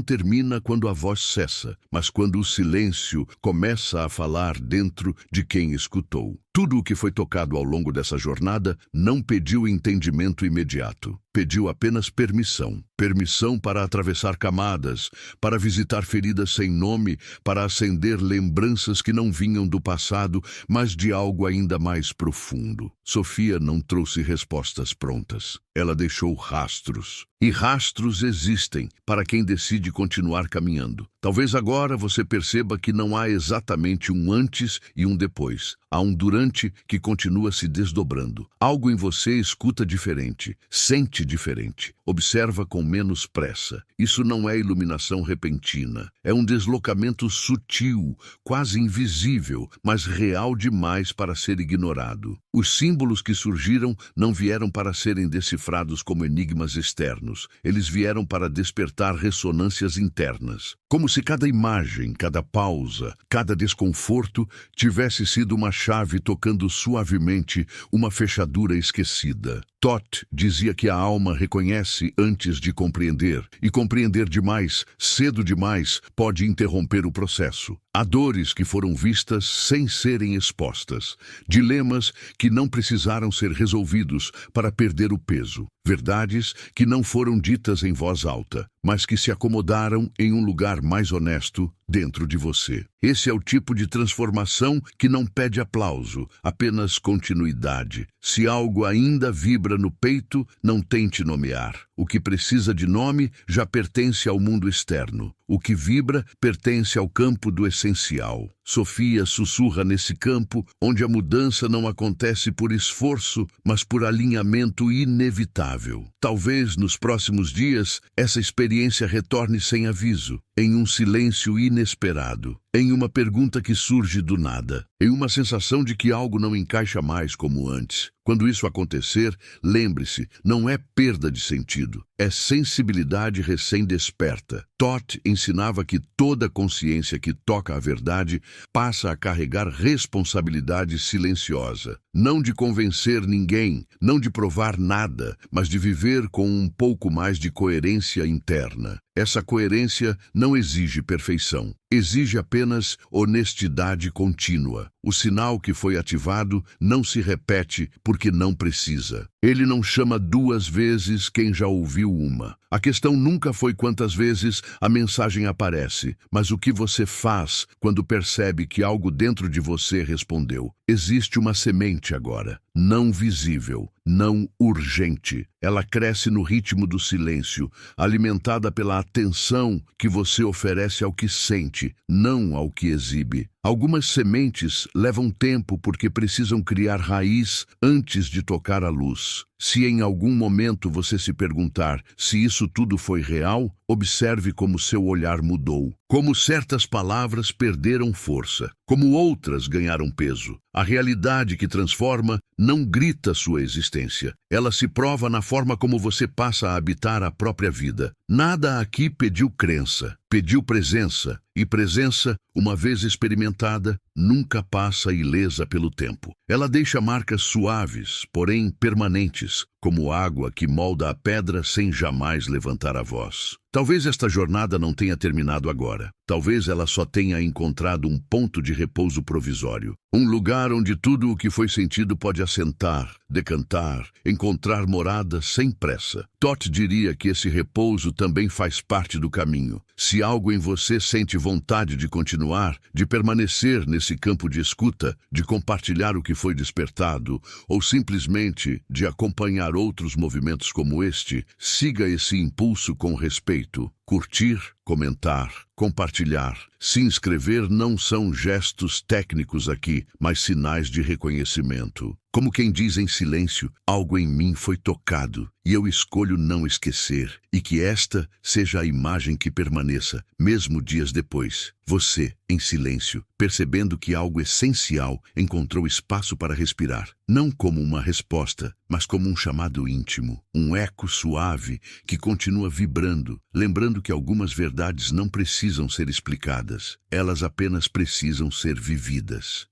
termina quando a voz cessa, mas quando o silêncio começa a falar dentro de quem escutou. Tudo o que foi tocado ao longo dessa jornada não pediu entendimento imediato. Pediu apenas permissão. Permissão para atravessar camadas, para visitar feridas sem nome, para acender lembranças que não vinham do passado, mas de algo ainda mais profundo. Sofia não trouxe respostas prontas. Ela deixou rastros. E rastros existem para quem decide continuar caminhando. Talvez agora você perceba que não há exatamente um antes e um depois. Há um durante que continua se desdobrando. Algo em você escuta diferente, sente diferente, observa com menos pressa. Isso não é iluminação repentina. É um deslocamento sutil, quase invisível, mas real demais para ser ignorado. Os símbolos que surgiram não vieram para serem decifrados como enigmas externos. Eles vieram para despertar ressonâncias internas. Como se cada imagem, cada pausa, cada desconforto tivesse sido uma chave tocando suavemente uma fechadura esquecida. Todd dizia que a alma reconhece antes de compreender, e compreender demais, cedo demais, pode interromper o processo. Há dores que foram vistas sem serem expostas, dilemas que não precisaram ser resolvidos para perder o peso, verdades que não foram ditas em voz alta, mas que se acomodaram em um lugar mais honesto dentro de você. Esse é o tipo de transformação que não pede aplauso, apenas continuidade. Se algo ainda vibra no peito, não tente nomear. O que precisa de nome já pertence ao mundo externo. O que vibra pertence ao campo do essencial. Sofia sussurra nesse campo onde a mudança não acontece por esforço, mas por alinhamento inevitável. Talvez nos próximos dias essa experiência retorne sem aviso, em um silêncio inesperado, em uma pergunta que surge do nada, em uma sensação de que algo não encaixa mais como antes. Quando isso acontecer, lembre-se, não é perda de sentido, é sensibilidade recém-desperta. Toth ensinava que toda consciência que toca a verdade passa a carregar responsabilidade silenciosa, não de convencer ninguém, não de provar nada, mas de viver com um pouco mais de coerência interna. Essa coerência não exige perfeição, exige apenas honestidade contínua. O sinal que foi ativado não se repete porque não precisa. Ele não chama duas vezes quem já ouviu uma. A questão nunca foi quantas vezes a mensagem aparece, mas o que você faz quando percebe que algo dentro de você respondeu. Existe uma semente agora, não visível, não urgente. Ela cresce no ritmo do silêncio, alimentada pela atenção que você oferece ao que sente, não ao que exibe. Algumas sementes levam tempo porque precisam criar raiz antes de tocar a luz. Se em algum momento você se perguntar se isso tudo foi real, observe como seu olhar mudou, como certas palavras perderam força, como outras ganharam peso. A realidade que transforma não grita sua existência. Ela se prova na forma como você passa a habitar a própria vida. Nada aqui pediu crença, pediu presença, e presença, uma vez experimentada, nunca passa ilesa pelo tempo. Ela deixa marcas suaves, porém permanentes, como água que molda a pedra sem jamais levantar a voz. Talvez esta jornada não tenha terminado agora. Talvez ela só tenha encontrado um ponto de repouso provisório. Um lugar onde tudo o que foi sentido pode assentar, decantar, encontrar morada sem pressa. Toth diria que esse repouso também faz parte do caminho. Se algo em você sente vontade de continuar, de permanecer nesse campo de escuta, de compartilhar o que foi despertado, ou simplesmente de acompanhar outros movimentos como este, siga esse impulso com respeito. Curtir, comentar, compartilhar, se inscrever não são gestos técnicos aqui, mas sinais de reconhecimento. Como quem diz em silêncio, algo em mim foi tocado e eu escolho não esquecer, e que esta seja a imagem que permaneça, mesmo dias depois. Você, em silêncio, percebendo que algo essencial encontrou espaço para respirar, não como uma resposta, mas como um chamado íntimo, um eco suave que continua vibrando, lembrando que algumas verdades não precisam ser explicadas, elas apenas precisam ser vividas.